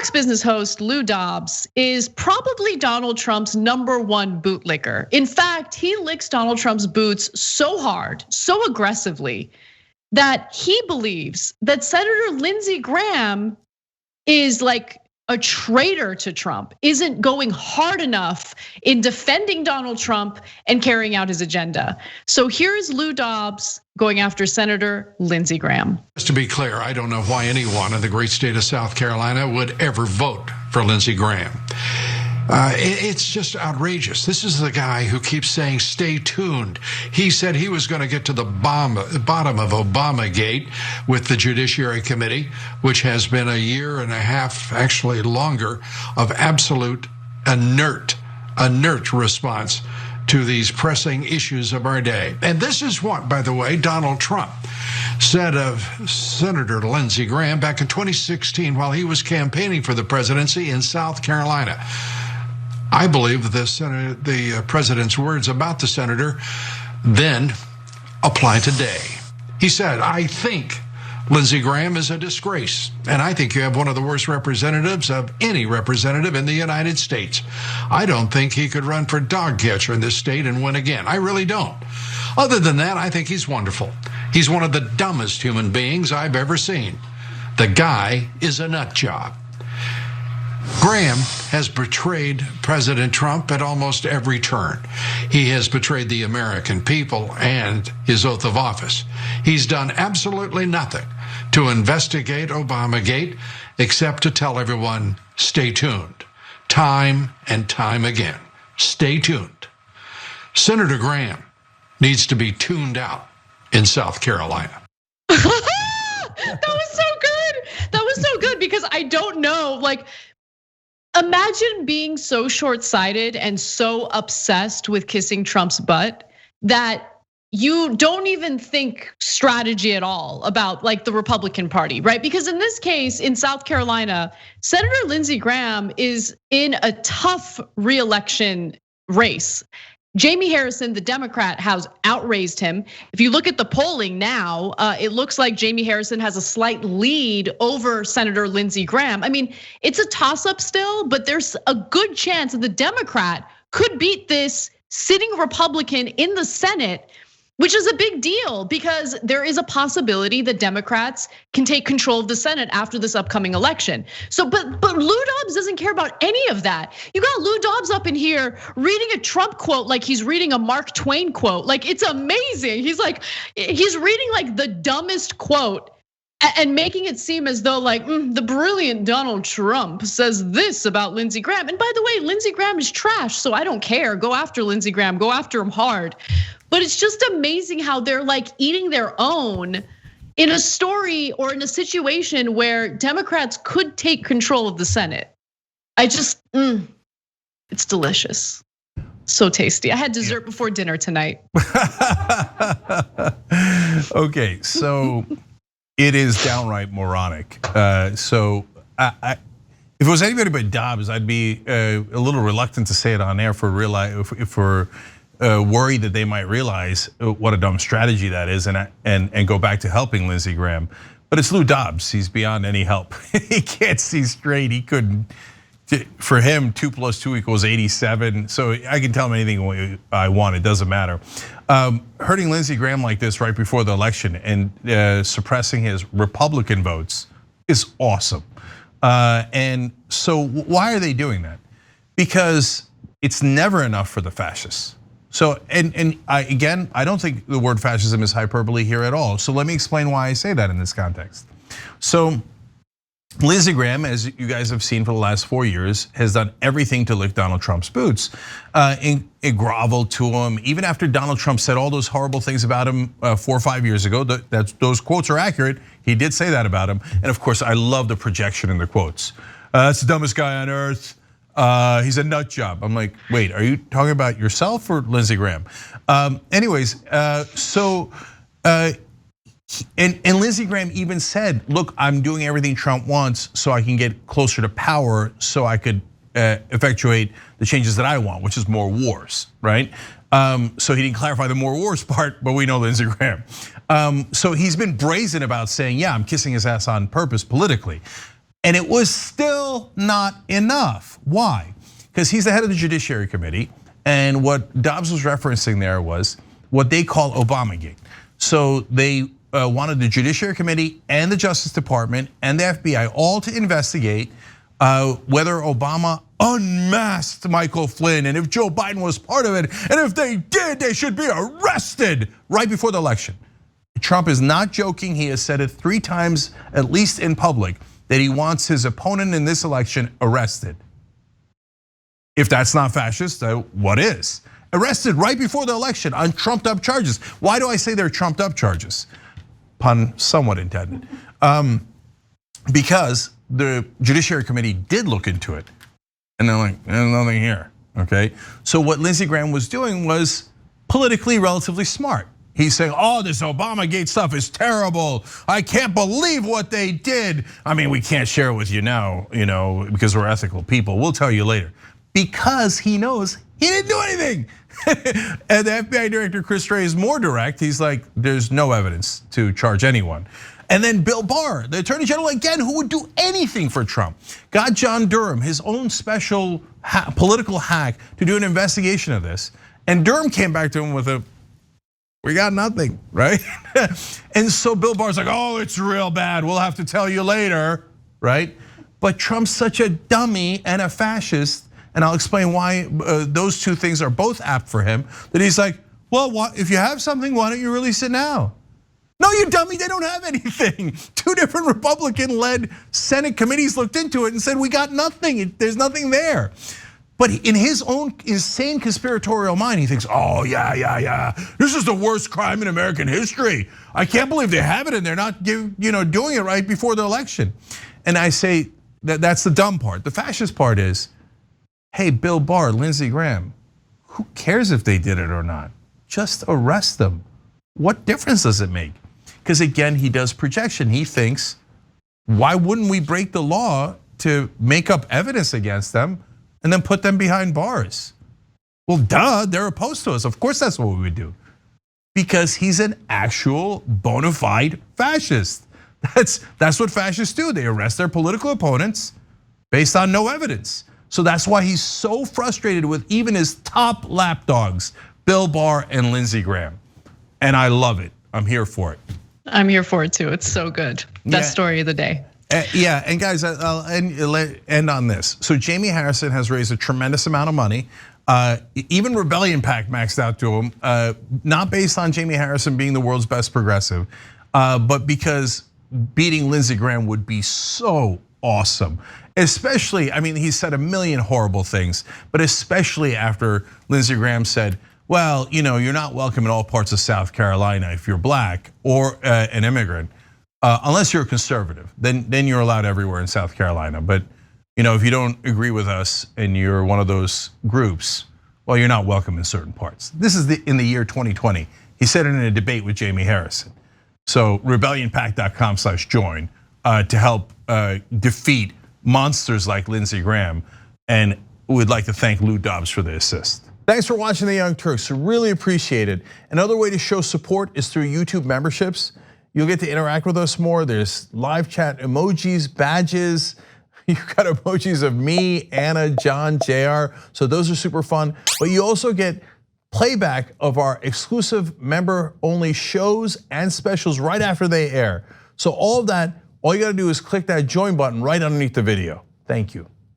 Fox Business host Lou Dobbs is probably Donald Trump's #1 bootlicker. In fact, he licks Donald Trump's boots so hard, so aggressively, that he believes that Senator Lindsey Graham is like a traitor to Trump, isn't going hard enough in defending Donald Trump and carrying out his agenda. So here's Lou Dobbs going after Senator Lindsey Graham. Just to be clear, I don't know why anyone in the great state of South Carolina would ever vote for Lindsey Graham. It's just outrageous. This is the guy who keeps saying, stay tuned. He said he was going to get to the bottom of Obamagate with the Judiciary Committee, which has been a year and a half, actually longer, of absolute inert response to these pressing issues of our day. And this is what, by the way, Donald Trump said of Senator Lindsey Graham back in 2016 while he was campaigning for the presidency in South Carolina. I believe that the president's words about the senator then apply today. He said, I think Lindsey Graham is a disgrace, and I think you have one of the worst representatives of any representative in the United States. I don't think he could run for dog catcher in this state and win again. I really don't. Other than that, I think he's wonderful. He's one of the dumbest human beings I've ever seen. The guy is a nut job. Graham has betrayed President Trump at almost every turn. He has betrayed the American people and his oath of office. He's done absolutely nothing to investigate Obamagate except to tell everyone, stay tuned, time and time again. Stay tuned. Senator Graham needs to be tuned out in South Carolina. That was so good. That was so good because I don't know, like, imagine being so short-sighted and so obsessed with kissing Trump's butt that you don't even think strategy at all about like the Republican Party, right? Because in this case, in South Carolina, Senator Lindsey Graham is in a tough re-election race. Jamie Harrison, the Democrat, has outraised him. If you look at the polling now, it looks like Jamie Harrison has a slight lead over Senator Lindsey Graham. I mean, it's a toss-up still, but there's a good chance that the Democrat could beat this sitting Republican in the Senate, which is a big deal because there is a possibility that Democrats can take control of the Senate after this upcoming election. So, but Lou Dobbs doesn't care about any of that. You got Lou Dobbs up in here reading a Trump quote like he's reading a Mark Twain quote. Like it's amazing. He's reading like the dumbest quote and making it seem as though like the brilliant Donald Trump says this about Lindsey Graham. And by the way, Lindsey Graham is trash, so I don't care. Go after Lindsey Graham, go after him hard. But it's just amazing how they're like eating their own in a story or in a situation where Democrats could take control of the Senate. I just, it's delicious. So tasty. I had dessert before dinner tonight. Okay, so it is downright moronic. So if it was anybody but Dobbs, I'd be a little reluctant to say it on air for worried that they might realize what a dumb strategy that is and go back to helping Lindsey Graham. But it's Lou Dobbs, he's beyond any help. He can't see straight, he couldn't. For him, 2 + 2 = 87. So I can tell him anything I want, it doesn't matter. Hurting Lindsey Graham like this right before the election and suppressing his Republican votes is awesome. And so why are they doing that? Because it's never enough for the fascists. So, and I don't think the word fascism is hyperbole here at all. So let me explain why I say that in this context. So Lindsey Graham, as you guys have seen for the last 4 years, has done everything to lick Donald Trump's boots. And groveled to him, even after Donald Trump said all those horrible things about him 4 or 5 years ago. Those quotes are accurate. He did say that about him. And of course, I love the projection in the quotes. That's the dumbest guy on earth. He's a nut job. I'm like, wait, are you talking about yourself or Lindsey Graham? Anyways, and Lindsey Graham even said, look, I'm doing everything Trump wants so I can get closer to power so I could effectuate the changes that I want, which is more wars, right? So he didn't clarify the more wars part, but we know Lindsey Graham. So he's been brazen about saying, yeah, I'm kissing his ass on purpose politically. And it was still not enough. Why? Because he's the head of the Judiciary Committee, and what Dobbs was referencing there was what they call Obamagate. So they wanted the Judiciary Committee and the Justice Department and the FBI all to investigate whether Obama unmasked Michael Flynn, and if Joe Biden was part of it, and if they did, they should be arrested right before the election. Trump is not joking. He has said it 3 times, at least in public, that he wants his opponent in this election arrested. If that's not fascist, what is? Arrested right before the election on trumped up charges. Why do I say they're trumped up charges? Pun somewhat intended. Because the Judiciary Committee did look into it. And they're like, there's nothing here, okay? So what Lindsey Graham was doing was politically relatively smart. He's saying, this Obamagate stuff is terrible. I can't believe what they did. I mean, we can't share it with you now, because we're ethical people. We'll tell you later. Because he knows he didn't do anything. And the FBI Director Chris Wray is more direct. He's like, there's no evidence to charge anyone. And then Bill Barr, the Attorney General, again, who would do anything for Trump, got John Durham, his own special political hack, to do an investigation of this. And Durham came back to him with we got nothing, right? And so Bill Barr's like, it's real bad. We'll have to tell you later, right? But Trump's such a dummy and a fascist, and I'll explain why those two things are both apt for him, that he's like, well, if you have something, why don't you release it now? No, you dummy, they don't have anything. 2 different Republican-led Senate committees looked into it and said, we got nothing, there's nothing there. But in his own insane conspiratorial mind, he thinks, yeah, this is the worst crime in American history. I can't believe they have it and they're not doing it right before the election. And I say that's the dumb part. The fascist part is, hey, Bill Barr, Lindsey Graham, who cares if they did it or not? Just arrest them. What difference does it make? Because again, he does projection. He thinks, why wouldn't we break the law to make up evidence against them and then put them behind bars? Well, duh, they're opposed to us. Of course that's what we would do. Because he's an actual bona fide fascist. That's what fascists do. They arrest their political opponents based on no evidence. So that's why he's so frustrated with even his top lapdogs, Bill Barr and Lindsey Graham. And I love it. I'm here for it. I'm here for it too. It's so good. Best story of the day. Yeah, and guys, I'll end on this. So Jamie Harrison has raised a tremendous amount of money. Even Rebellion PAC maxed out to him, not based on Jamie Harrison being the world's best progressive, but because beating Lindsey Graham would be so awesome. Especially, I mean, he said a million horrible things, but especially after Lindsey Graham said, well, you're not welcome in all parts of South Carolina if you're black or an immigrant, unless you're a conservative. Then you're allowed everywhere in South Carolina. But if you don't agree with us and you're one of those groups, well, you're not welcome in certain parts. This is in the year 2020. He said it in a debate with Jamie Harrison. So rebellionpac.com/join to help defeat monsters like Lindsey Graham, and we'd like to thank Lou Dobbs for the assist. Thanks for watching the Young Turks, really appreciate it. Another way to show support is through YouTube memberships. You'll get to interact with us more. There's live chat emojis, badges. You've got emojis of me, Anna, John, JR. So those are super fun. But you also get playback of our exclusive member-only shows and specials right after they air. So all of that, all you gotta do is click that join button right underneath the video. Thank you.